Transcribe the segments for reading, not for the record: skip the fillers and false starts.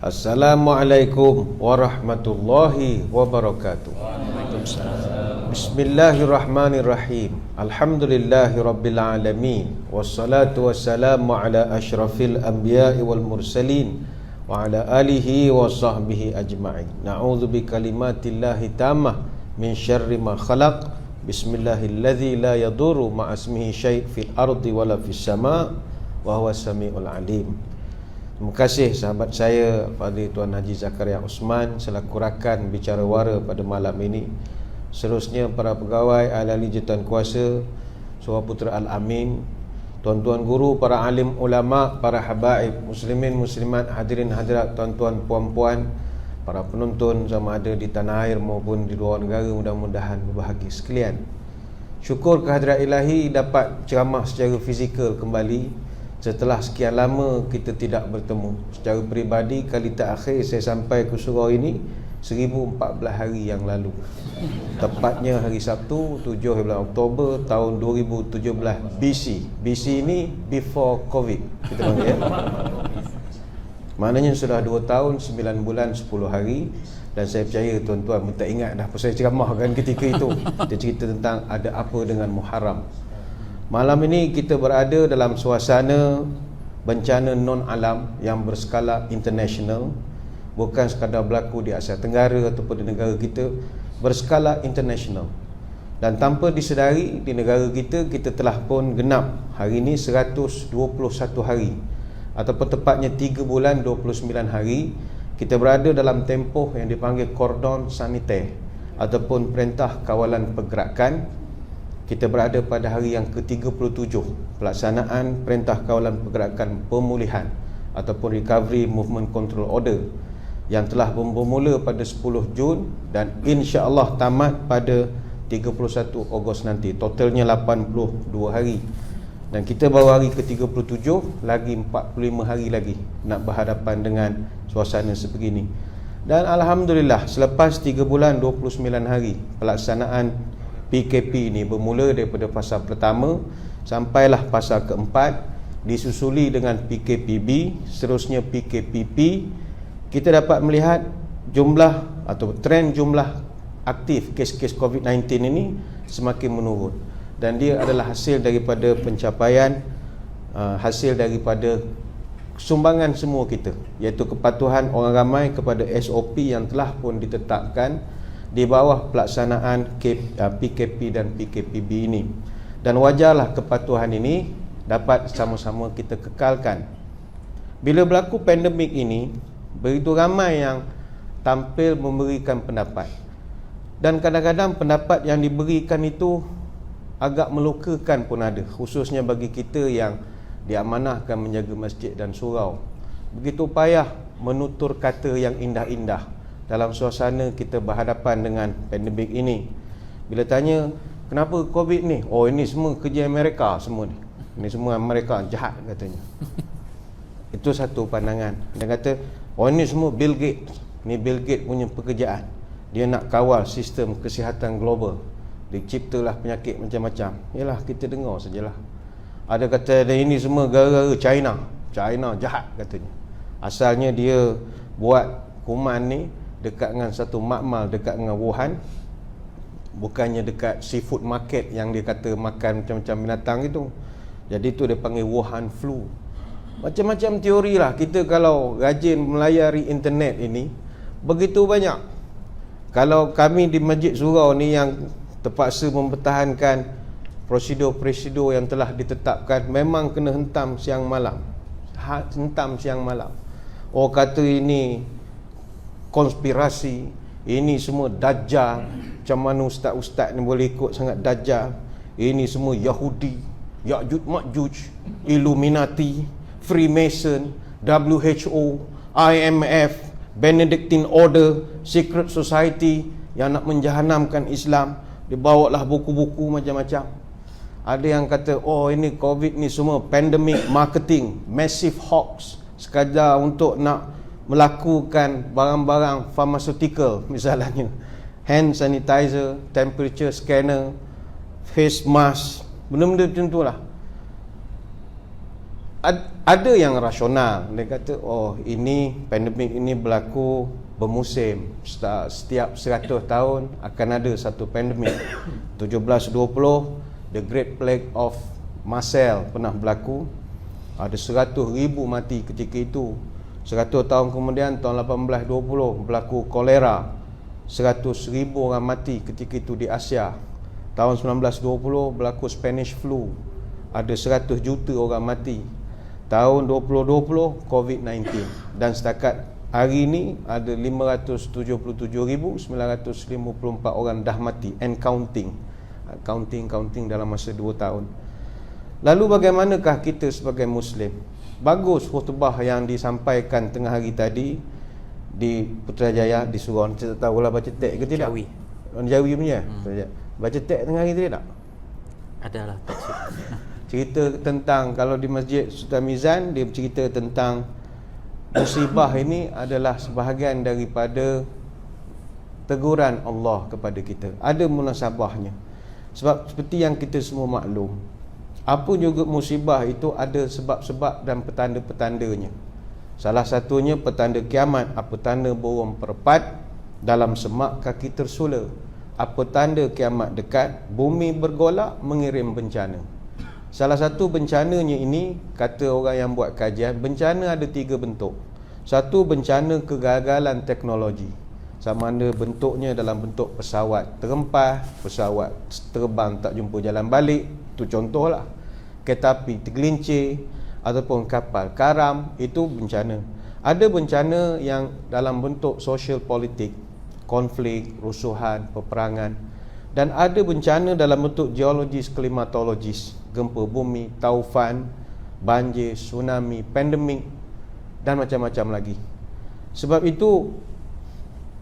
Assalamualaikum warahmatullahi wabarakatuh. Bismillahirrahmanirrahim. Alhamdulillahirabbil alamin. Wassalatu wassalamu ala asyrafil anbiya'i wal mursalin wa ala alihi wa sahbihi ajma'in. Na'udzu bikalimatillahi tammah min syarri ma khalaq. Bismillahilladzi la yadurru ma'asmihi syai' fil ardi wala fis sama' wa huwas samiul alim. Terima kasih sahabat saya Fadil Tuan Haji Zakaria Osman selaku rakan bicara wara pada malam ini. Seterusnya para pegawai ahli jawatan kuasa, Surah Putra Al-Amin, tuan-tuan guru, para alim ulama, para habaib, muslimin muslimat, hadirin hadirat, tuan-tuan puan-puan, para penonton sama ada di tanah air maupun di luar negara, mudah-mudahan berbahagia sekalian. Syukur kehadirat ilahi dapat ceramah secara fizikal kembali setelah sekian lama kita tidak bertemu. Secara peribadi, kali terakhir saya sampai ke surau ini 1014 hari yang lalu. Tepatnya hari Sabtu 17 Oktober tahun 2017 BC. BC ini before COVID kita panggil, ya. Maknanya sudah 2 tahun 9 bulan 10 hari. Dan saya percaya tuan-tuan minta ingat dah pasal ceramah kan ketika itu. Dia cerita tentang ada apa dengan Muharram. Malam ini kita berada dalam suasana bencana non-alam yang berskala international. Bukan sekadar berlaku di Asia Tenggara ataupun di negara kita, berskala international. Dan tanpa disedari di negara kita, kita telah pun genap hari ini 121 hari, ataupun tepatnya 3 bulan 29 hari kita berada dalam tempoh yang dipanggil kordon saniter ataupun perintah kawalan pergerakan. Kita berada pada hari yang ke-37 pelaksanaan perintah kawalan pergerakan pemulihan ataupun Recovery Movement Control Order yang telah bermula pada 10 Jun dan insya-Allah tamat pada 31 Ogos nanti. Totalnya 82 hari. Dan kita baru hari ke-37, lagi 45 hari lagi nak berhadapan dengan suasana sebegini. Dan alhamdulillah selepas 3 bulan 29 hari pelaksanaan PKP ini bermula daripada fasa pertama sampailah fasa keempat, disusuli dengan PKPB, seterusnya PKPP. Kita dapat melihat jumlah atau trend jumlah aktif kes-kes COVID-19 ini semakin menurun. Dan dia adalah hasil daripada pencapaian, hasil daripada sumbangan semua kita, iaitu kepatuhan orang ramai kepada SOP yang telah pun ditetapkan di bawah pelaksanaan PKP dan PKPB ini. Dan wajarlah kepatuhan ini dapat sama-sama kita kekalkan. Bila berlaku pandemik ini, begitu ramai yang tampil memberikan pendapat. Dan kadang-kadang pendapat yang diberikan itu agak melukakan pun ada, khususnya bagi kita yang diamanahkan menjaga masjid dan surau. Begitu payah menutur kata yang indah-indah dalam suasana kita berhadapan dengan pandemik ini. Bila tanya, kenapa COVID ni? Oh, ini semua kerja Amerika semua ni. Ini semua Amerika jahat katanya. Itu satu pandangan. Dia kata, oh ini semua Bill Gates. Ni Bill Gates punya pekerjaan. Dia nak kawal sistem kesihatan global. Diciptalah penyakit macam-macam. Yalah, kita dengar sajalah. Ada kata ini semua gara-gara China. China jahat katanya. Asalnya dia buat kuman ni dekat dengan satu makmal dekat dengan Wuhan, bukannya dekat seafood market yang dia kata makan macam-macam binatang itu. Jadi itu dia panggil Wuhan flu. Macam-macam teori lah. Kita kalau rajin melayari internet ini, begitu banyak. Kalau kami di Masjid Surau ni yang terpaksa mempertahankan prosedur-prosedur yang telah ditetapkan, memang kena hentam siang malam. Hentam siang malam. Oh, kata ini konspirasi, ini semua Dajjal. Macam mana ustaz-ustaz ni boleh ikut sangat Dajjal? Ini semua Yahudi, Ya'juj Ma'juj, Illuminati, Freemason, WHO, IMF, Benedictine Order, Secret Society yang nak menjahanamkan Islam. Dibawalah buku-buku macam-macam. Ada yang kata, oh ini COVID ni semua pandemic marketing, massive hoax, sekadar untuk nak melakukan barang-barang pharmaceutical, misalnya hand sanitizer, temperature scanner, face mask, benda-benda macam itulah. ada yang rasional. Dia kata, oh ini pandemik ini berlaku bermusim. Setiap 100 tahun akan ada satu pandemik. 1720 The Great Plague of Marseille pernah berlaku. Ada 100,000 mati ketika itu. 100 tahun kemudian tahun 1820 berlaku kolera. 100,000 orang mati ketika itu di Asia. Tahun 1920 berlaku Spanish flu. Ada 100 juta orang mati. Tahun 2020 COVID-19. Dan setakat hari ini ada 577,954 orang dah mati and counting. Counting dalam masa 2 tahun. Lalu bagaimanakah kita sebagai Muslim? Bagus khutbah yang disampaikan tengah hari tadi di Putrajaya, di Surau. Saya tak tahulah baca teks ke tidak. Jawi punya. Baca teks tengah hari tadi tak? Adalah teks. Cerita tentang, kalau di Masjid Sultan Mizan, dia bercerita tentang musibah ini adalah sebahagian daripada teguran Allah kepada kita. Ada munasabahnya. Sebab seperti yang kita semua maklum, apa juga musibah itu ada sebab-sebab dan petanda-petandanya. Salah satunya petanda kiamat. Apa tanda burung perpat dalam semak kaki tersula. Apa tanda kiamat dekat? Bumi bergolak mengirim bencana. Salah satu bencananya ini, kata orang yang buat kajian, bencana ada 3 bentuk. Satu, bencana kegagalan teknologi. Sama ada bentuknya dalam bentuk pesawat terempas, pesawat terbang tak jumpa jalan balik. Itu contohlah. Kereta api tergelincir ataupun kapal karam, itu bencana. Ada bencana yang dalam bentuk sosial politik, konflik, rusuhan, peperangan. Dan ada bencana dalam bentuk geologis, klimatologis, gempa bumi, taufan, banjir, tsunami, pandemik dan macam-macam lagi. Sebab itu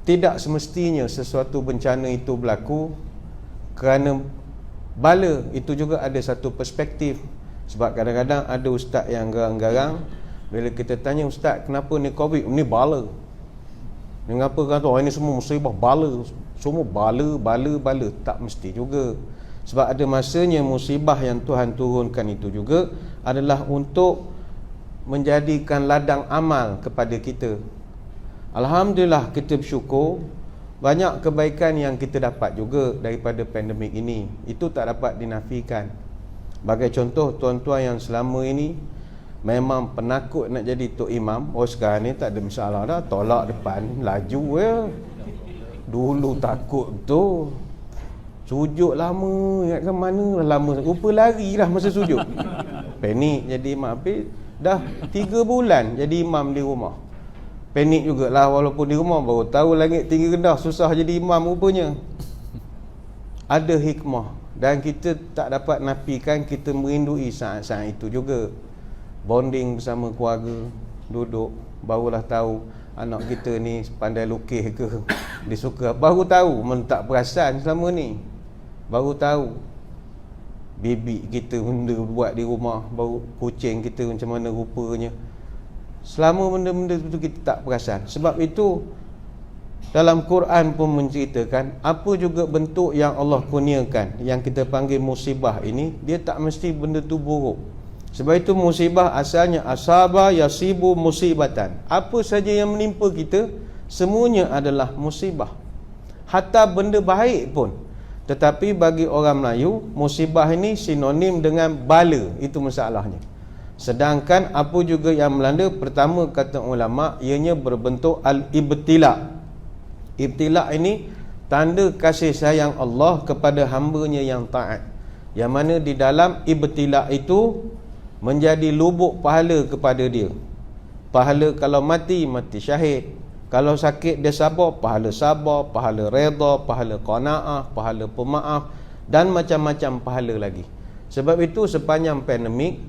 tidak semestinya sesuatu bencana itu berlaku kerana bala. Itu juga ada satu perspektif. Sebab kadang-kadang ada ustaz yang garang-garang, bila kita tanya, ustaz kenapa ni COVID? Ni bala. Mengapa kata ini semua musibah bala? Semua bala. Tak mesti juga. Sebab ada masanya musibah yang Tuhan turunkan itu juga adalah untuk menjadikan ladang amal kepada kita. Alhamdulillah, kita bersyukur banyak kebaikan yang kita dapat juga daripada pandemik ini. Itu tak dapat dinafikan. Bagai contoh, tuan-tuan yang selama ini memang penakut nak jadi tok imam, oh sekarang ni tak ada masalah dah, tolak depan, laju ya. Dulu takut tu, sujud lama, ingatkan mana lama, rupa lari lah masa sujud. Panik jadi imam. Habis dah 3 bulan jadi imam di rumah. Panik jugalah, walaupun di rumah baru tahu langit tinggi rendah, susah jadi imam rupanya. Ada hikmah. Dan kita tak dapat nafikan kita merindui saat-saat itu juga. Bonding bersama keluarga, duduk, barulah tahu anak kita ni pandai lukis ke, dia suka. Baru tahu, tak perasan selama ni. Baru tahu bibik kita benda buat di rumah, baru kucing kita macam mana rupanya. Selama benda-benda itu kita tak perasan. Sebab itu dalam Quran pun menceritakan apa juga bentuk yang Allah kurniakan, yang kita panggil musibah ini, dia tak mesti benda tu buruk. Sebab itu musibah asalnya asaba yasibu musibatan. Apa saja yang menimpa kita, semuanya adalah musibah. Hatta benda baik pun. Tetapi bagi orang Melayu, musibah ini sinonim dengan bala. Itu masalahnya. Sedangkan apa juga yang melanda, pertama kata ulama, ianya berbentuk al-ibtila. Ibtila ini tanda kasih sayang Allah kepada hamba-Nya yang taat. Yang mana di dalam ibtila itu menjadi lubuk pahala kepada dia. Pahala kalau mati, mati syahid. Kalau sakit dia sabar, pahala redha, pahala qanaah, pahala pemaaf dan macam-macam pahala lagi. Sebab itu sepanjang pandemik,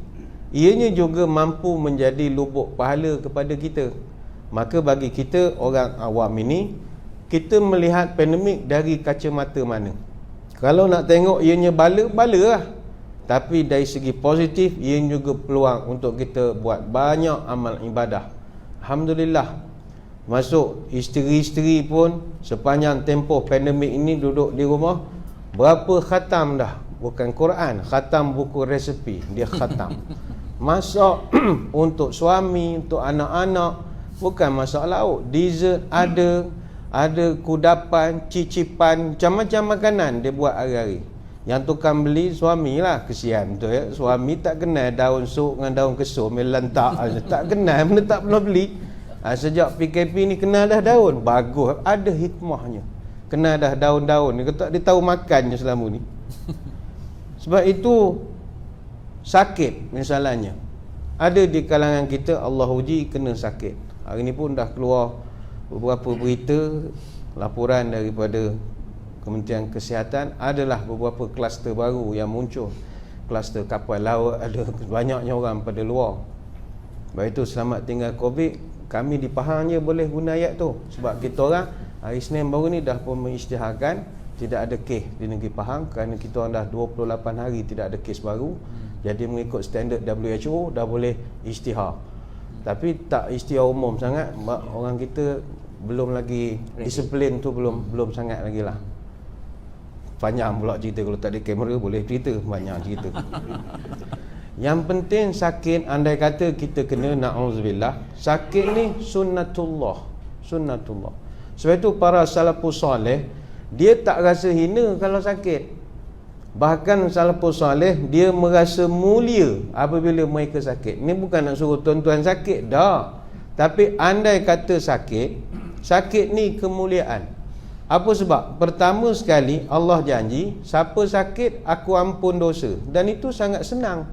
ianya juga mampu menjadi lubuk pahala kepada kita. Maka bagi kita orang awam ini, kita melihat pandemik dari kacamata mana? Kalau nak tengok ianya bala lah. Tapi dari segi positif, ia juga peluang untuk kita buat banyak amal ibadah. Alhamdulillah. Masuk isteri-isteri pun sepanjang tempoh pandemik ini duduk di rumah, berapa khatam dah? Bukan Quran, khatam buku resepi, dia khatam. masak untuk suami, untuk anak-anak, bukan masak lauk. Dessert ada kudapan, cicipan, macam-macam makanan dia buat hari-hari. Yang tukang beli suami lah, kesian tu ya. Suami tak kenal daun sup dengan daun kesum, dia lantak aja. Tak kenal, benda tak pernah beli. Sejak PKP ni kenal dah daun. Bagus, ada hikmahnya. Kenal dah daun-daun ni, dia tahu makan je selama ni. Sebab itu sakit misalnya. Ada di kalangan kita Allah uji kena sakit. Hari ni pun dah keluar beberapa berita, laporan daripada Kementerian Kesihatan, adalah beberapa kluster baru yang muncul. Kluster kapal laut, ada banyaknya orang pada luar. Sebab itu selamat tinggal Covid, kami di Pahang je boleh guna ayat tu. Sebab kita orang hari Isnin baru ni dah pun mengisytiharkan tidak ada kes di negeri Pahang, kerana kita orang dah 28 hari tidak ada kes baru. Jadi mengikut standard WHO dah boleh isytihar. Tapi tak isytihar umum sangat, orang kita belum lagi disiplin tu belum sangat lagi lah. Panjang pula cerita, kalau tak ada kamera boleh cerita banyak cerita. Yang penting sakit, andai kata kita kena, na'udzubillah, sakit ni sunnatullah. Sebab itu para salafus soleh dia tak rasa hina kalau sakit. Bahkan salafus soleh dia merasa mulia apabila mereka sakit. Ni bukan nak suruh tuan-tuan sakit dah, tapi andai kata sakit ni kemuliaan. Apa sebab? Pertama sekali Allah janji, siapa sakit aku ampun dosa. Dan itu sangat senang.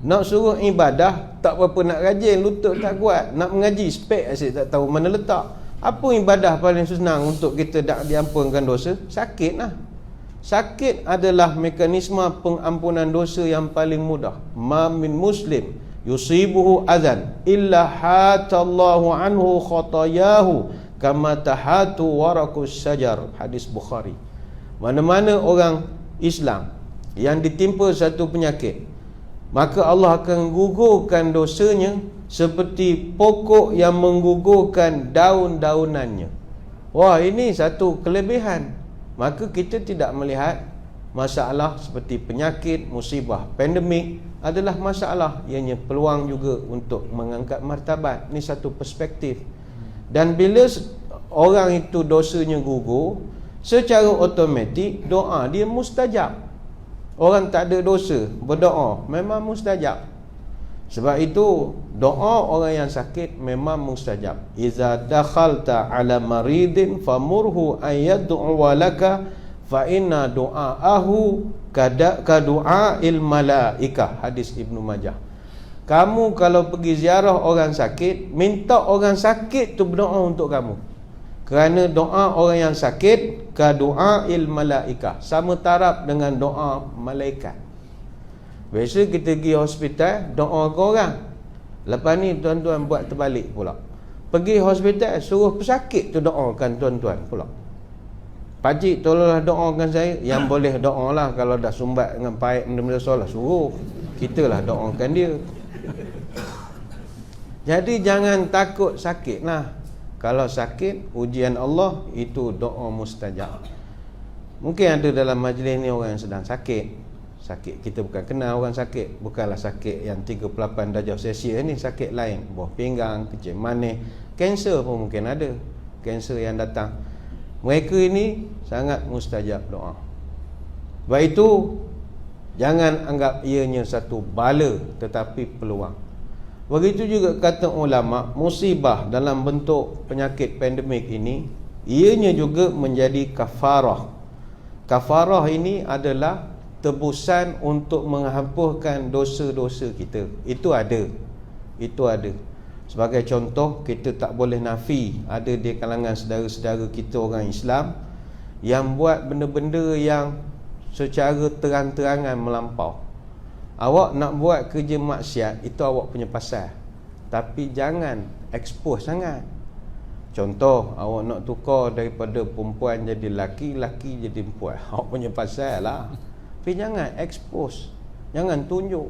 Nak suruh ibadah tak berapa nak rajin, lutut tak kuat. Nak mengaji spek asyik tak tahu mana letak. Apa ibadah paling senang untuk kita nak diampunkan dosa? Sakit lah. Sakit adalah mekanisme pengampunan dosa yang paling mudah. Ma min muslim yusibuhu adhan illa hatallahu anhu khatayahu kama tahatu warakus syajar. Hadis Bukhari. Mana-mana orang Islam yang ditimpa satu penyakit, maka Allah akan gugurkan dosanya seperti pokok yang menggugurkan daun-daunannya. Wah, ini satu kelebihan. Maka kita tidak melihat masalah seperti penyakit, musibah, pandemik adalah masalah, ianya peluang juga untuk mengangkat martabat. Ini satu perspektif. Dan bila orang itu dosanya gugur, secara automatik doa dia mustajab. Orang tak ada dosa berdoa memang mustajab. Sebab itu doa orang yang sakit memang mustajab. Iza dakhalta ala maridin famurhu ayyad'u laka fa inna du'aahu ka du'ail malaikah. Hadis Ibnu Majah. Kamu kalau pergi ziarah orang sakit, minta orang sakit tu berdoa untuk kamu. Kerana doa orang yang sakit ka du'ail malaikah, sama taraf dengan doa malaikat. Biasa kita pergi hospital, doa ke orang. Lepas ni tuan-tuan buat terbalik pula. Pergi hospital, suruh pesakit tu doakan tuan-tuan pula. Pakcik tolonglah doakan saya. Yang boleh doa lah, kalau dah sumbat dengan paip benda-benda solah, suruh kita lah doakan dia. Jadi jangan takut sakit lah. Kalau sakit, ujian Allah, itu doa mustajab. Mungkin ada dalam majlis ni orang yang sedang sakit. Sakit kita bukan kenal orang sakit, bukanlah sakit yang 38 darjah Celsius ni, sakit lain, buah pinggang, kecil manis, kanser pun mungkin ada, kanser yang datang. Mereka ini sangat mustajab doa. Sebab itu jangan anggap ianya satu bala, tetapi peluang. Begitu juga kata ulama, musibah dalam bentuk penyakit pandemik ini, ianya juga menjadi kafarah. Kafarah ini adalah tebusan untuk menghapuskan dosa-dosa kita. Itu ada. Sebagai contoh, kita tak boleh nafi ada di kalangan saudara-saudara kita orang Islam yang buat benda-benda yang secara terang-terangan melampau. Awak nak buat kerja maksiat, itu awak punya pasal, tapi jangan expose sangat. Contoh, awak nak tukar daripada perempuan jadi laki, laki jadi perempuan, awak punya pasal lah. Tapi jangan expose, jangan tunjuk.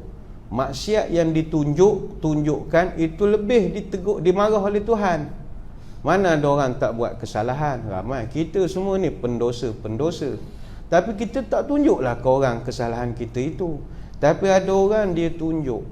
Maksiat yang tunjukkan itu lebih ditegur, dimarah oleh Tuhan. Mana ada orang tak buat kesalahan? Ramai. Kita semua ni pendosa. Tapi kita tak tunjuklah ke orang kesalahan kita itu. Tapi ada orang dia tunjuk.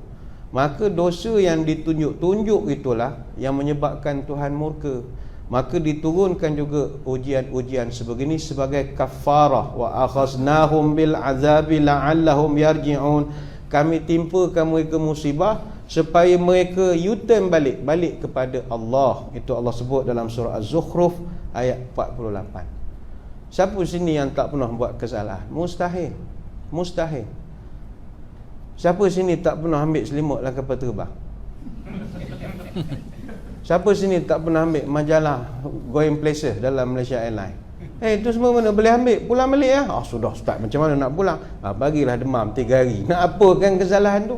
maka dosa yang ditunjuk-tunjuk itulah yang menyebabkan Tuhan murka. Maka diturunkan juga ujian-ujian sebegini sebagai kafarah. Wa akhaznahum bil azabi la'allahum yarji'un. Kami timpakan mereka musibah supaya mereka U-turn balik kepada Allah. Itu Allah sebut dalam surah Az-Zukhruf ayat 48. Siapa sini yang tak pernah buat kesalahan? Mustahil. Siapa sini tak pernah ambil selimut dalam kapal terbang? Siapa sini tak pernah ambil majalah Going Places dalam Malaysia Airlines? Itu semua mana boleh ambil? Pulang balik ya? Sudah Ustaz, macam mana nak pulang? Bagilah demam 3 hari. Nak apakan kesalahan tu?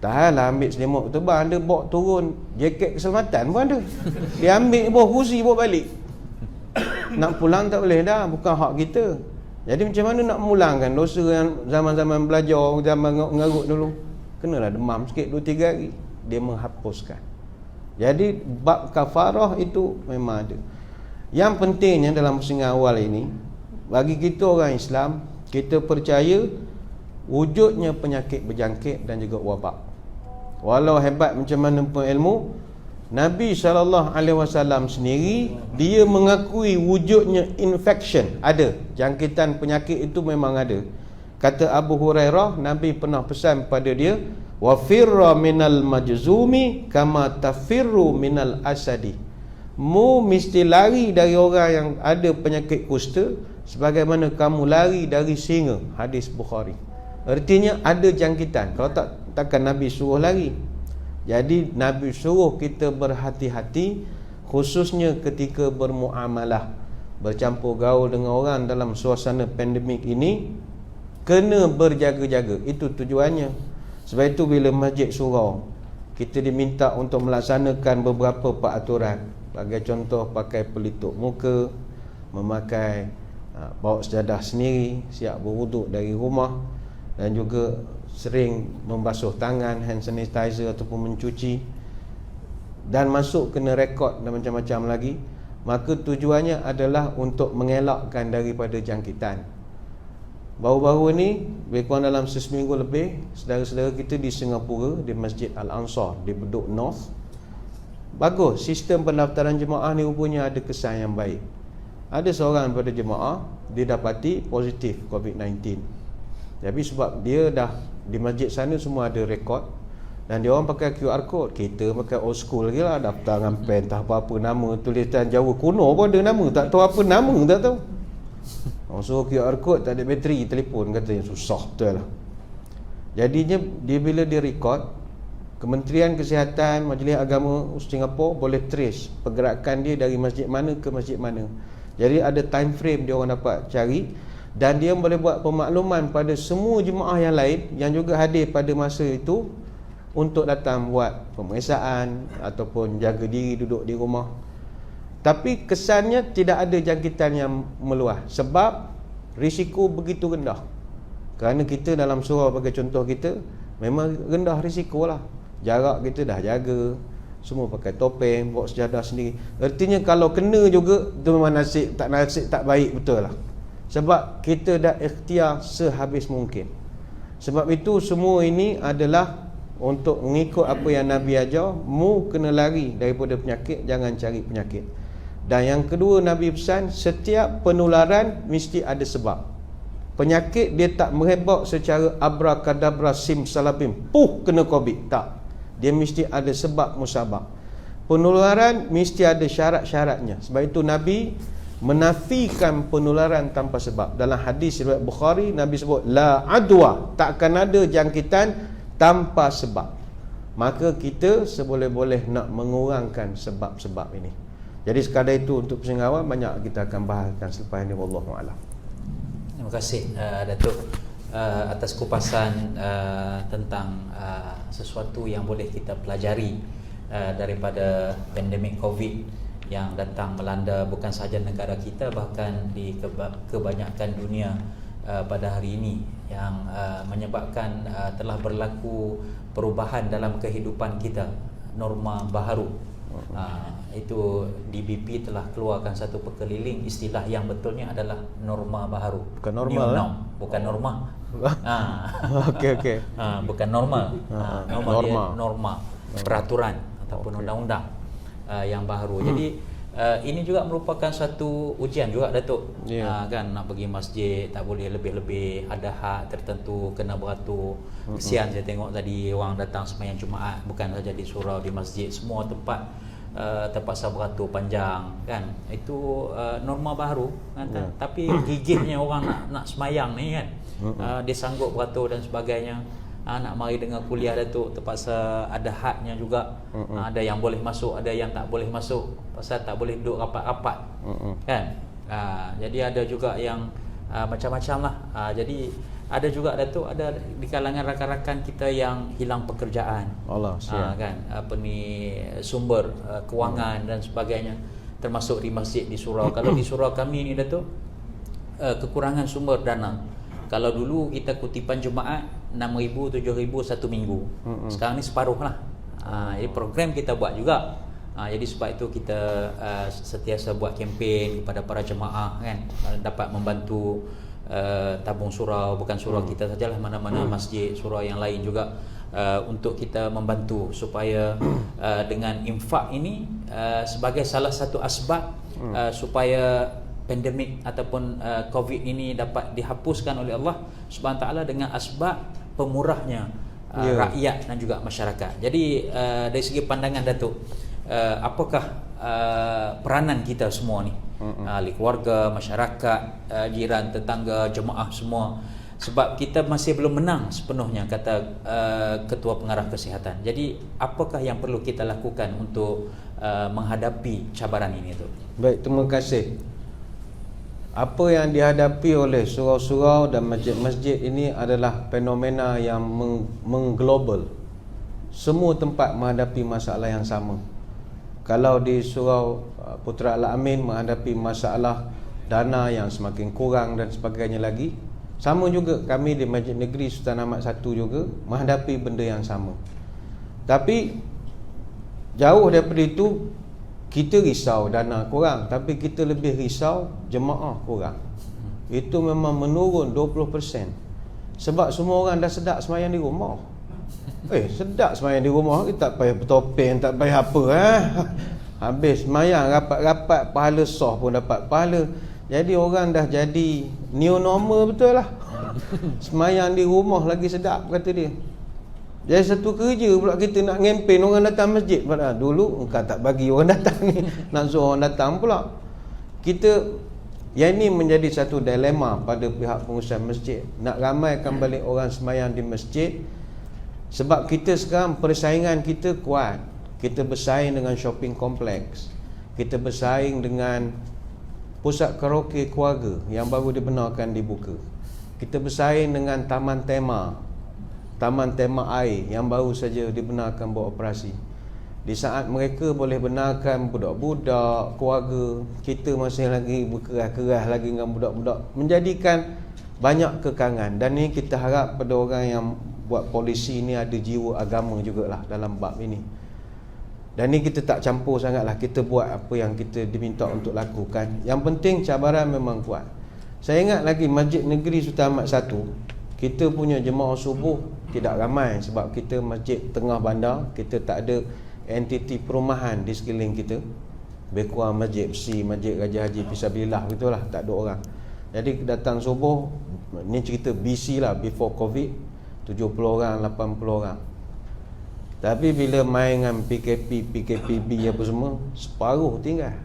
Tahanlah ambil selimut terbang, dia bawa turun jaket keselamatan pun ada. Dia ambil bawah kursi, bawa balik. Nak pulang tak boleh dah, bukan hak kita. Jadi macam mana nak memulangkan dosa yang zaman-zaman belajar, zaman ngarut dulu? Kenalah demam sikit 2-3 hari, dia menghapuskan. Jadi bab kafarah itu memang ada. Yang pentingnya dalam pusingan awal ini, bagi kita orang Islam, kita percaya wujudnya penyakit berjangkit dan juga wabak. Walau hebat macam mana pun ilmu, Nabi SAW sendiri dia mengakui wujudnya infection, ada jangkitan penyakit itu memang ada. Kata Abu Hurairah, Nabi pernah pesan pada dia, wa firra minal majzumi kama tafirru minal asadi. Mu mesti lari dari orang yang ada penyakit kusta sebagaimana kamu lari dari singa. Hadis Bukhari. Artinya ada jangkitan. Kalau takkan Nabi suruh lari. Jadi Nabi suruh kita berhati-hati, khususnya ketika bermuamalah, bercampur gaul dengan orang dalam suasana pandemik ini, kena berjaga-jaga. Itu tujuannya. Sebab itu bila masjid surau, kita diminta untuk melaksanakan beberapa peraturan. Bagi contoh, pakai pelitup muka, memakai bawa sejadah sendiri, siap berwuduk dari rumah, dan juga sering membasuh tangan, hand sanitizer ataupun mencuci, dan masuk kena rekod dan macam-macam lagi. Maka tujuannya adalah untuk mengelakkan daripada jangkitan. Baru-baru ni, lebih kurang dalam seminggu lebih, saudara-saudara kita di Singapura, di Masjid Al-Ansar di Bedok North, bagus, sistem pendaftaran jemaah ni rupanya ada kesan yang baik. Ada seorang daripada jemaah didapati positif COVID-19. Tapi sebab dia dah di masjid sana semua ada rekod, dan dia orang pakai QR code. Kita pakai old school lagi lah, daftar dengan pen, tak apa-apa nama, tulisan Jawa kuno pun ada nama, tak tahu apa nama, tak tahu. Orang suruh QR code, tak ada bateri telefon, katanya susah betul lah. Jadinya dia bila dia rekod, Kementerian Kesihatan, Majlis Agama Singapura boleh trace pergerakan dia dari masjid mana ke masjid mana. Jadi ada time frame dia orang dapat cari, dan dia boleh buat pemakluman pada semua jemaah yang lain yang juga hadir pada masa itu untuk datang buat pemeriksaan ataupun jaga diri duduk di rumah. Tapi kesannya tidak ada jangkitan yang meluas sebab risiko begitu rendah. Kerana kita dalam surau bagi contoh kita, memang rendah risiko lah. Jarak kita dah jaga, semua pakai topeng, bawa sejadah sendiri. Artinya kalau kena juga, itu memang nasib tak baik betul lah. Sebab kita dah ikhtiar sehabis mungkin. Sebab itu semua ini adalah untuk mengikut apa yang Nabi ajar. Mu kena lari daripada penyakit, jangan cari penyakit. Dan yang kedua Nabi pesan, setiap penularan mesti ada sebab. Penyakit dia tak merebak secara abrakadabra simsalabim, kena COVID, tak. Dia mesti ada sebab musabab. Penularan mesti ada syarat-syaratnya. Sebab itu Nabi menafikan penularan tanpa sebab. Dalam hadis riwayat Bukhari, Nabi sebut la adwa, takkan ada jangkitan tanpa sebab. Maka kita seboleh-boleh nak mengurangkan sebab-sebab ini. Jadi sekadar itu untuk pusingan awal, banyak kita akan bahaskan selepas ini. Wallahu a'lam. Terima kasih Datuk atas kupasan tentang sesuatu yang boleh kita pelajari daripada pandemik COVID yang datang melanda bukan sahaja negara kita, bahkan di kebanyakan dunia pada hari ini, yang menyebabkan telah berlaku perubahan dalam kehidupan kita, norma baharu Itu DBP telah keluarkan satu perkeliling, istilah yang betulnya adalah norma baru. Bukan normal, New norm, bukan norma. Okey. Bukan normal. Norma dia norma, peraturan ataupun undang-undang yang baru. Jadi ini juga merupakan satu ujian juga, Datuk. Kan nak pergi masjid tak boleh lebih-lebih, ada hak tertentu, kena beratur. Kesian saya tengok tadi orang datang sembahyang Jumaat, bukan saja di surau, di masjid, semua tempat terpaksa beratur panjang, kan. Itu norma baru kan. Tapi gigihnya orang nak sembahyang ni kan. Dia sanggup beratur dan sebagainya. Nak mari dengar kuliah Datuk, terpaksa ada hadnya juga. Ada yang boleh masuk, ada yang tak boleh masuk, pasal tak boleh duduk rapat-rapat, kan. Jadi ada juga yang macam-macam lah. Jadi ada juga Datuk, ada di kalangan rakan-rakan kita yang hilang pekerjaan, Allah kan, sumber kewangan dan sebagainya, termasuk di masjid, di surau. Kalau di surau kami ni Datuk, kekurangan sumber dana. Kalau dulu kita kutipan Jumaat 6,000, 7,000 satu minggu. Sekarang ni separuh lah. Jadi program kita buat juga. Jadi sebab itu kita sentiasa buat kempen kepada para jemaah, kan, dapat membantu tabung surau. Bukan surau kita sajalah, mana-mana masjid, surau yang lain juga, untuk kita membantu supaya dengan infak ini sebagai salah satu asbab supaya pandemik ataupun COVID ini dapat dihapuskan oleh Allah Subhanahu Taala dengan asbab pemurahnya rakyat dan juga masyarakat. Jadi dari segi pandangan Datuk, apakah peranan kita semua ni, ahli keluarga, masyarakat, jiran, tetangga, jemaah semua, sebab kita masih belum menang sepenuhnya, kata Ketua Pengarah Kesihatan. Jadi apakah yang perlu kita lakukan untuk menghadapi cabaran ini tu? Baik, terima kasih. Apa yang dihadapi oleh surau-surau dan masjid-masjid ini adalah fenomena yang mengglobal. Semua tempat menghadapi masalah yang sama. Kalau di surau Putra Al-Amin menghadapi masalah dana yang semakin kurang dan sebagainya lagi, sama juga kami di Masjid Negeri Sultan Ahmad I juga menghadapi benda yang sama. Tapi jauh daripada itu, kita risau dana kurang, tapi kita lebih risau jemaah kurang. Itu memang menurun 20%. Sebab semua orang dah sedap sembahyang di rumah. Sedap sembahyang di rumah, tak payah bertopeng, tak payah apa. Habis sembahyang rapat-rapat, pahala sah pun dapat pahala. Jadi orang dah jadi new normal, betul lah. Sembahyang di rumah lagi sedap, kata dia. Jadi satu kerja pula kita nak ngempen orang datang masjid. Dulu engkau tak bagi orang datang ni, nak suruh orang datang pula. Yang ini menjadi satu dilema pada pihak pengurusan masjid. Nak ramaikan balik orang sembahyang di masjid, sebab kita sekarang persaingan kita kuat. Kita bersaing dengan shopping kompleks, kita bersaing dengan pusat karaoke keluarga yang baru dibenarkan dibuka, kita bersaing dengan taman tema air yang baru saja dibenarkan beroperasi. Di saat mereka boleh benarkan budak-budak, keluarga, kita masih lagi berkerah-kerah lagi dengan budak-budak, menjadikan banyak kekangan. Dan ni kita harap pada orang yang buat polisi ni ada jiwa agama jugalah dalam bab ini. Dan ni kita tak campur sangatlah, kita buat apa yang kita diminta untuk lakukan. Yang penting cabaran memang kuat. Saya ingat lagi Masjid Negeri Sultan Ahmad I, kita punya jemaah subuh tidak ramai sebab kita masjid tengah bandar, kita tak ada entiti perumahan di sekeliling kita. Lebih kurang masjid besi, masjid Raja Haji Fisabilillah gitulah, tak ada orang. Jadi datang subuh, ni cerita BC lah, before COVID, 70 orang, 80 orang. Tapi bila main dengan PKPB apa semua, separuh tinggal.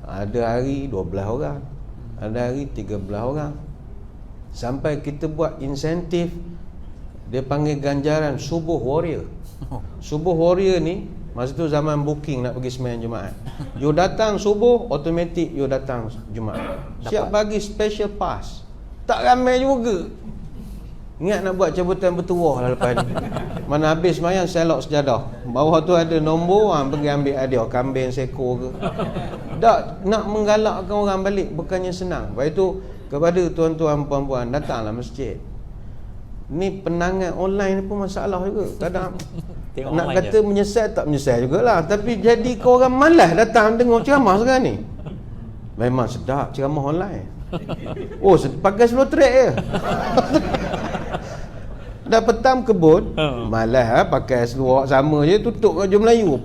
Ada hari 12 orang, ada hari 13 orang. Sampai kita buat insentif, dia panggil ganjaran Subuh Warrior. Subuh Warrior ni, masa tu zaman booking nak pergi sembahyang Jumaat. You datang subuh, automatik you datang Jumaat. Siap bagi special pass. Tak ramai juga. Ingat nak buat cabutan bertuah lah lepas ni. Mana habis sembahyang, selok sejadah. Bawah tu ada nombor, pergi ambil hadiah, kambing sekor ke. Tak, nak menggalakkan orang balik bukannya senang. Lepas itu, kepada tuan-tuan puan-puan, datanglah masjid. Ni penangan online ni pun masalah juga. Kadang Tengok nak online kata menyesal tak menyesal jugalah, tapi jadi kau orang malas datang tengok ceramah sekarang ni. Memang sedap ceramah online. Oh, pakai slow track je. Dah petam kebun, malas pakai seluar sama je, tutup baju Melayu,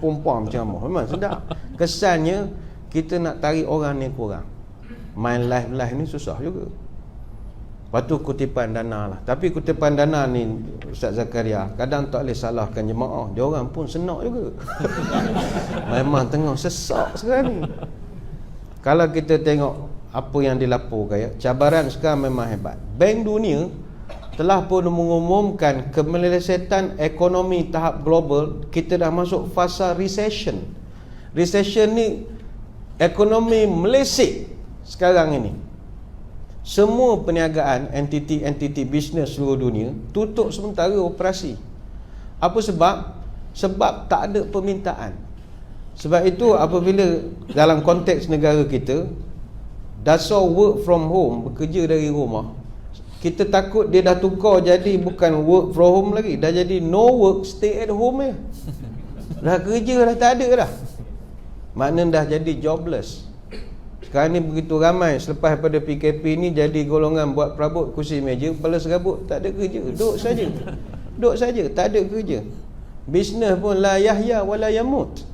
pom-pom ceramah. Memang sedap. Kesannya kita nak tarik orang ni kurang. Main live ni susah juga. Lepas tu kutipan dana lah. Tapi kutipan dana ni Ustaz Zakaria, kadang tak boleh salahkan jemaah. Dia orang pun senak juga. Memang tengah sesak sekarang ni. Kalau kita tengok apa yang dilaporkan ya, cabaran sekarang memang hebat. Bank Dunia telah pun mengumumkan kemelesetan ekonomi tahap global. Kita dah masuk fasa recession. Recession ni ekonomi meleset sekarang ini. Semua perniagaan, entiti-entiti bisnes seluruh dunia tutup sementara operasi. Apa sebab? Sebab tak ada permintaan. Sebab itu apabila dalam konteks negara kita, dasar work from home, bekerja dari rumah, kita takut dia dah tukar jadi bukan work from home lagi, dah jadi no work, stay at home je. Dah kerja dah tak ada dah. Maknanya dah jadi jobless. Sekarang ni begitu ramai selepas pada PKP ni jadi golongan buat perabot kursi meja, kepala serabut, tak ada kerja, duduk saja. Duduk saja, tak ada kerja. Bisnes pun la yahya wala yamut.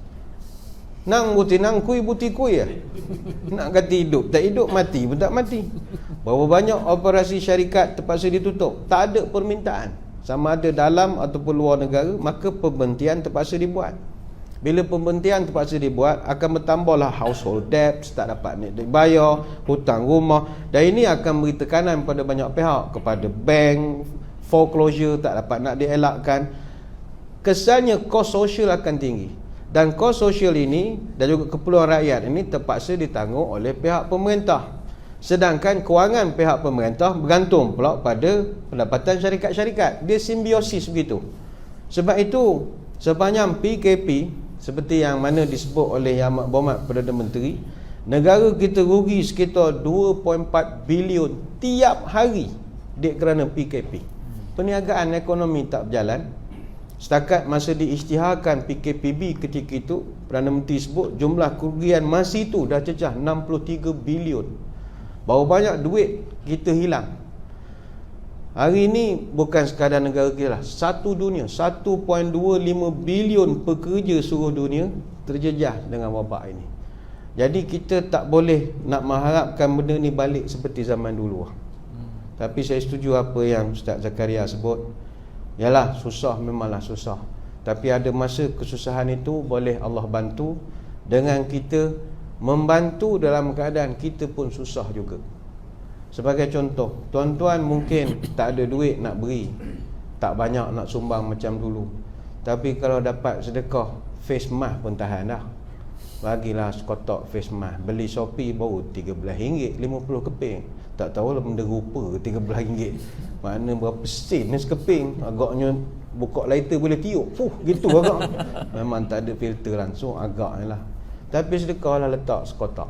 Nang buti nang kui buti kui ya. Nak kata hidup, tak hidup, mati pun tak mati. Berapa banyak operasi syarikat terpaksa ditutup, tak ada permintaan. Sama ada dalam ataupun luar negara, maka pemberhentian terpaksa dibuat. Bila pemberhentian terpaksa dibuat, akan bertambahlah household debts, tak dapat dibayar, hutang rumah, dan ini akan beri tekanan pada banyak pihak, kepada bank, foreclosure tak dapat nak dielakkan. Kesannya kos sosial akan tinggi, dan kos sosial ini dan juga keperluan rakyat ini terpaksa ditanggung oleh pihak pemerintah. Sedangkan kewangan pihak pemerintah bergantung pula pada pendapatan syarikat-syarikat. Dia simbiosis begitu. Sebab itu sepanjang PKP, seperti yang mana disebut oleh Yang Amat Berhormat Perdana Menteri, negara kita rugi sekitar 2.4 bilion tiap hari kerana PKP. Perniagaan ekonomi tak berjalan. Setakat masa diisytiharkan PKPB ketika itu, Perdana Menteri sebut jumlah kerugian masa itu dah cecah 63 bilion. Berapa banyak duit kita hilang. Hari ini bukan sekadar negara kita lah, satu dunia, 1.25 bilion pekerja seluruh dunia terjejah dengan wabak ini. Jadi kita tak boleh nak mengharapkan benda ni balik seperti zaman dulu. Tapi saya setuju apa yang Ustaz Zakaria sebut. Yalah, susah memanglah susah, tapi ada masa kesusahan itu boleh Allah bantu dengan kita membantu dalam keadaan kita pun susah juga. Sebagai contoh, tuan-tuan mungkin tak ada duit nak beri, tak banyak nak sumbang macam dulu, tapi kalau dapat sedekah face mask pun tahan dah. Bagilah sekotak face mask, beli Shopee baru RM13, 50 keping. Tak tahulah benda rupa RM13. Mana berapa sen ni sekeping. Agaknya buka lighter boleh tiup, gitu agak. Memang tak ada filter langsung, agaknya lah. Tapi sedekahlah letak sekotak.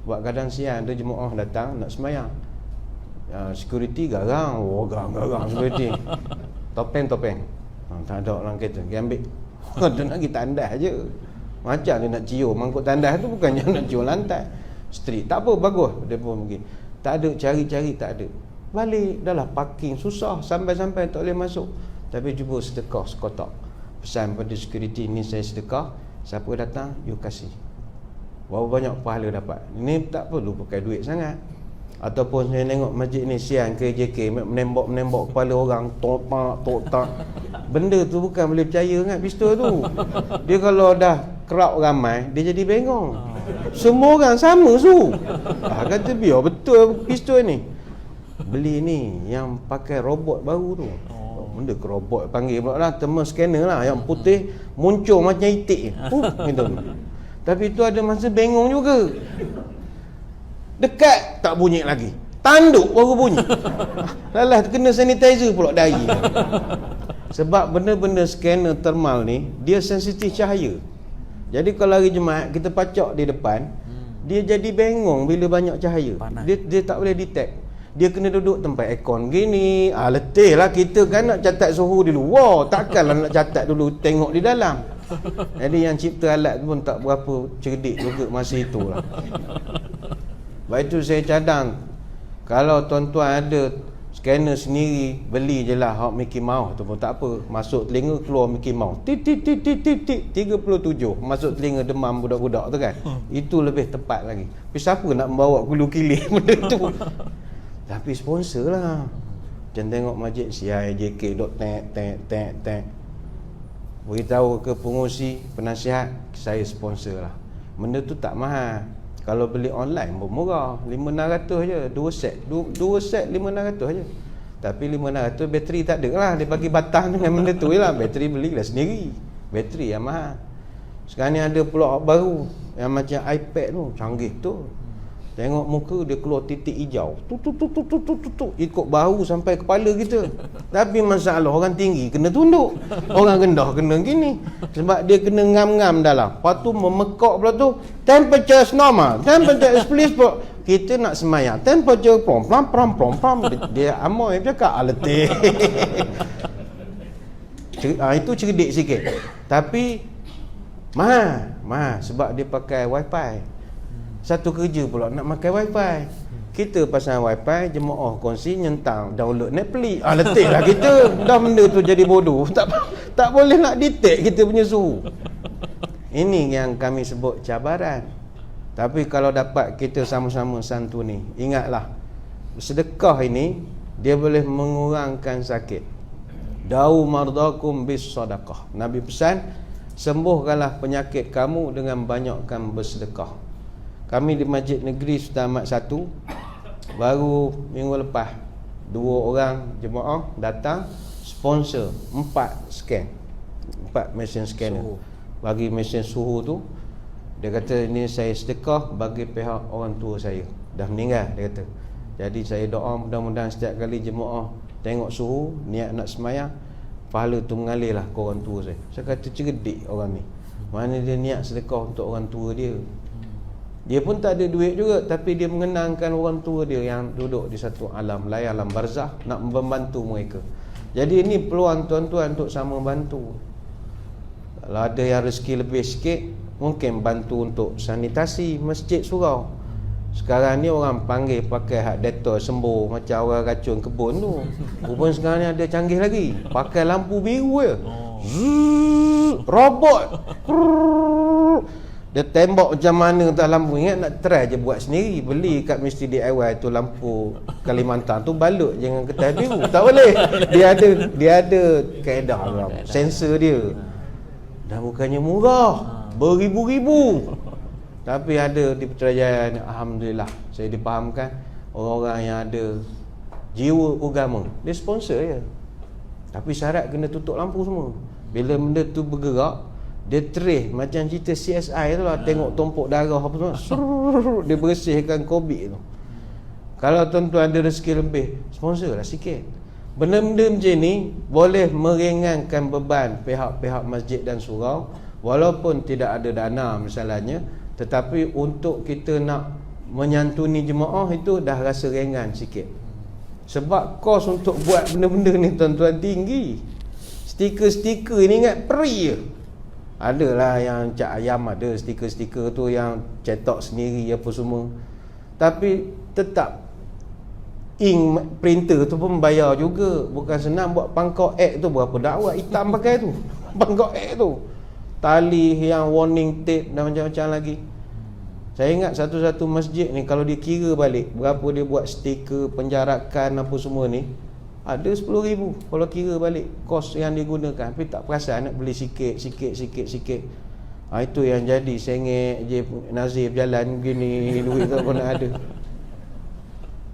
Buat kadang siang ada jemaah datang nak semayang, security garang, garang security. Topeng tak ada orang kereta, dia ambil. Dia nak pergi tandas je. Macam dia nak cium mangkuk tandas tu, bukannya nak cium lantai. Street tak apa, bagus. Dia pun pergi. Tak ada, cari-cari tak ada. Balik dah lah, parking susah, sampai-sampai tak boleh masuk. Tapi cuba sedekah sekotak. Pesan pada security, ni saya sedekah, siapa datang you kasih. Berapa banyak pahala dapat. Ini tak perlu pakai duit sangat. Ataupun saya tengok masjid ni siang ke JK menembak kepala orang, topak. Benda tu bukan boleh percaya kan pistol tu. Dia kalau dah crowd ramai, dia jadi bengong. Semua orang sama su. Kata biar betul pistol ni. Beli ni yang pakai robot baru tu. Benda ke robot panggil pula lah, thermal scanner lah, yang putih muncul macam itik gitu. Tapi tu ada masa bengong juga. Dekat tak bunyi lagi, tanduk baru bunyi. Lalah kena sanitizer pula dari. Sebab benda-benda scanner thermal ni dia sensitif cahaya. Jadi kalau hari Jumaat kita pacak di depan, dia jadi bengong bila banyak cahaya. Dia tak boleh detect. Dia kena duduk tempat aircon gini. Letih lah, kita kan nak catat suhu di luar, takkanlah nak catat dulu tengok di dalam. Jadi yang cipta alat pun tak berapa cerdik juga masa itulah. Sebab itu saya cadang, kalau tuan-tuan ada scanner sendiri, beli je lah hak Mickey Mouse tu pun tak apa. Masuk telinga, keluar Mickey Mouse. Tik tik tik tik tik tik 37. Masuk telinga, demam budak-budak tu kan. Itu lebih tepat lagi. Tapi siapa nak membawa kulu kilir benda tu? Tapi sponsor lah. Macam tengok masjid CIJK dot tek. Beritahu ke pengurusi, penasihat, saya sponsor lah. Benda tu tak mahal. Kalau beli online pun murah, 500-600 je, 2 set 500-600 je. Tapi 500 bateri tak ada lah, dia bagi batang dengan benda tu je lah. Bateri belilah sendiri, bateri yang mahal. Sekarang ni ada pula baru yang macam iPad tu, canggih tu. Tengok muka dia keluar titik hijau, ikut bahu sampai kepala kita. Tapi masalah orang tinggi kena tunduk, orang rendah kena gini. Sebab dia kena ngam-ngam dalam. Lepas tu memekak pula tu, temperature is normal, temperature is please. Kita nak semayang, temperature prom. Dia amoy cakap letih. Itu cerdik sikit. Tapi mahal sebab dia pakai wifi. Satu kerja pula nak pakai wifi. Kita pasang wifi, jemaah kongsi nyentang download Netflix. Letih lah kita. Dah benda tu jadi bodoh. Tak boleh nak detect kita punya suhu. Ini yang kami sebut cabaran. Tapi kalau dapat kita sama-sama santuni, ingatlah, sedekah ini dia boleh mengurangkan sakit. Da'u mardakum bis sadaqah. Nabi pesan, sembuhkanlah penyakit kamu dengan banyakkan bersedekah. Kami di Masjid Negeri Sultan Ahmad 1 baru minggu lepas 2 orang jemaah datang sponsor 4 mesin scanner. Bagi mesin suhu tu, dia kata ini saya sedekah bagi pihak orang tua saya, dah meninggal, dia kata. Jadi saya doa mudah-mudahan setiap kali jemaah tengok suhu, niat nak semayang, pahala tu mengalir lah ke orang tua saya. Saya kata cerdik orang ni, mana dia niat sedekah untuk orang tua dia. Dia pun tak ada duit juga, tapi dia mengenangkan orang tua dia yang duduk di satu alam lain, alam barzah, nak membantu mereka. Jadi ini peluang tuan-tuan untuk sama bantu. Kalau ada yang rezeki lebih sikit, mungkin bantu untuk sanitasi masjid surau. Sekarang ni orang panggil pakai hak Dettol sembuh, macam orang racun kebun tu. Rupanya sekarang ni ada canggih lagi, pakai lampu biru je. Robot. Dia tembak macam mana tak lampu. Ingat nak try je buat sendiri. Beli kat mesti DIY tu lampu Kalimantan tu, balut jangan kertas biru. Tak boleh. Dia ada kaedah, sensor dia. Dan bukannya murah, beribu-ribu. Tapi ada di Putrajaya ni, alhamdulillah, saya dipahamkan orang-orang yang ada jiwa agama, dia sponsor je. Tapi syarat kena tutup lampu semua. Bila benda tu bergerak, dia trace macam cerita CSI tu lah, tengok tumpuk darah apa semua, dia bersihkan COVID tu. Kalau tuan-tuan ada rezeki lebih, sponsor lah sikit. Benda-benda macam ni boleh meringankan beban pihak-pihak masjid dan surau. Walaupun tidak ada dana misalnya, tetapi untuk kita nak menyantuni jemaah itu dah rasa ringan sikit. Sebab kos untuk buat benda-benda ni tuan-tuan tinggi. Stiker-stiker ni ingat peri je. Adalah yang Cak Ayam ada stiker-stiker tu yang cetak sendiri apa semua. Tapi tetap ink printer tu pun bayar juga. Bukan senang buat pangkau X tu, berapa dakwah hitam pakai tu. Pangkau X tu. Tali yang warning tape dan macam-macam lagi. Saya ingat satu-satu masjid ni kalau dia kira balik berapa dia buat stiker, penjarakan apa semua ni, ada 10,000 kalau kira balik kos yang digunakan. Tapi tak perasan, nak beli sikit. Itu yang jadi sengit je Nazif berjalan gini, duit tak pun nak ada.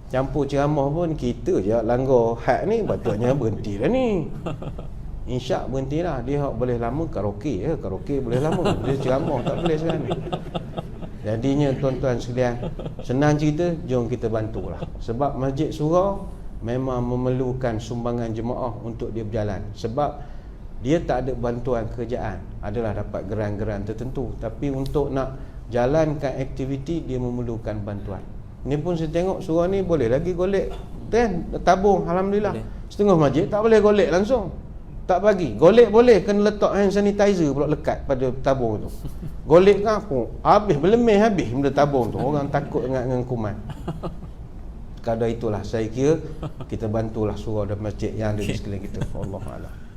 Campur ceramah pun kita je langgar had ni, patutnya berhenti dah ni. Insya berhenti lah. Dia boleh lama karaoke boleh lama. Dia ceramah tak boleh sekarang ni. Jadinya tuan-tuan sekalian, senang cerita, jom kita bantulah. Sebab masjid surau memang memerlukan sumbangan jemaah untuk dia berjalan. Sebab dia tak ada bantuan kerjaan, adalah dapat geran-geran tertentu, tapi untuk nak jalankan aktiviti dia memerlukan bantuan. Ni pun saya tengok surau ni boleh lagi golek kan, tabung, alhamdulillah. Boleh. Setengah masjid tak boleh golek langsung. Tak bagi. Golek boleh, kena letak hand sanitizer pula lekat pada tabung tu. Golek kan apa? Habis berlemih habis benda tabung tu. Orang takut dengan kuman. Kadar itulah saya kira kita bantulah surau dan masjid yang ada di sekeliling kita. Wallahualam.